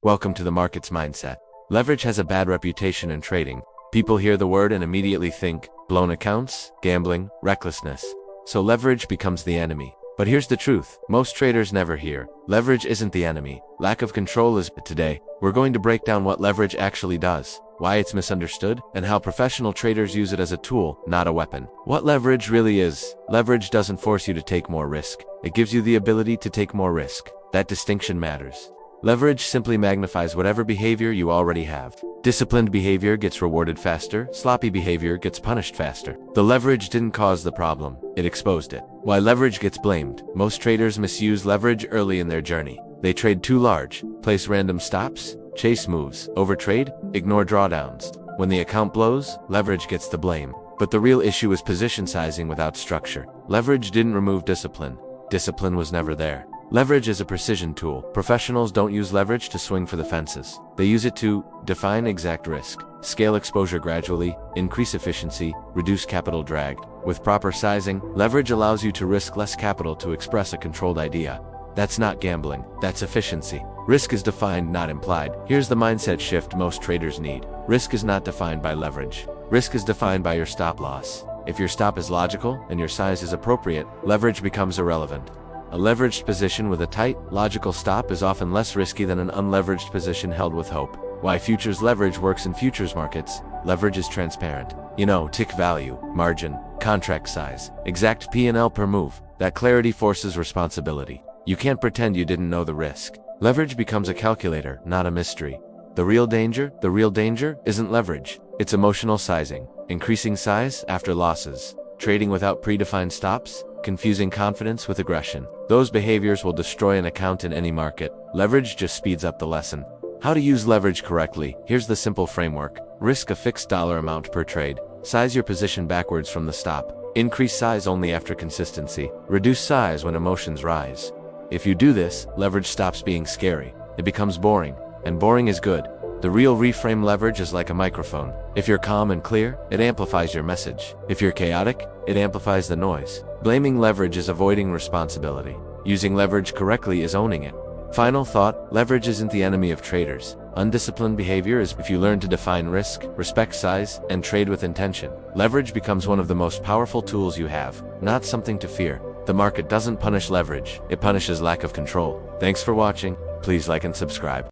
Welcome to the market's mindset. Leverage has a bad reputation in trading. People hear the word and immediately think, blown accounts, gambling, recklessness. So leverage becomes the enemy. But here's the truth, most traders never hear. Leverage isn't the enemy. Lack of control is. Today, we're going to break down what leverage actually does, why it's misunderstood, and how professional traders use it as a tool, not a weapon. What leverage really is. Leverage doesn't force you to take more risk. It gives you the ability to take more risk. That distinction matters. Leverage simply magnifies whatever behavior you already have. Disciplined behavior gets rewarded faster, sloppy behavior gets punished faster. The leverage didn't cause the problem, it exposed it. Why leverage gets blamed. Most traders misuse leverage early in their journey. They trade too large, place random stops, chase moves, overtrade, ignore drawdowns. When the account blows, leverage gets the blame. But the real issue is position sizing without structure. Leverage didn't remove discipline. Discipline was never there. Leverage is a precision tool. Professionals don't use leverage to swing for the fences. They use it to define exact risk, scale exposure gradually, increase efficiency, reduce capital drag. With proper sizing, leverage allows you to risk less capital to express a controlled idea. That's not gambling, that's efficiency. Risk is defined, not implied. Here's the mindset shift most traders need. Risk is not defined by leverage. Risk is defined by your stop loss. If your stop is logical and your size is appropriate, leverage becomes irrelevant. A leveraged position with a tight, logical stop is often less risky than an unleveraged position held with hope. Why futures leverage works in futures markets. Leverage is transparent. Tick value, margin, contract size, exact P&L per move. That clarity forces responsibility. You can't pretend you didn't know the risk. Leverage becomes a calculator, not a mystery. The real danger isn't leverage. It's emotional sizing. Increasing size after losses. Trading without predefined stops. Confusing confidence with aggression. Those behaviors will destroy an account in any market. Leverage just speeds up the lesson. How to use leverage correctly. Here's the simple framework. Risk a fixed dollar amount per trade. Size your position backwards from the stop. Increase size only after consistency. Reduce size when emotions rise. If you do this, leverage stops being scary. It becomes boring. And boring is good. The real reframe leverage is like a microphone. If you're calm and clear, it amplifies your message. If you're chaotic, it amplifies the noise. Blaming leverage is avoiding responsibility. Using leverage correctly is owning it. Final thought, leverage isn't the enemy of traders. Undisciplined behavior is. If you learn to define risk, respect size, and trade with intention, leverage becomes one of the most powerful tools you have, not something to fear. The market doesn't punish leverage, it punishes lack of control. Thanks for watching. Please like and subscribe.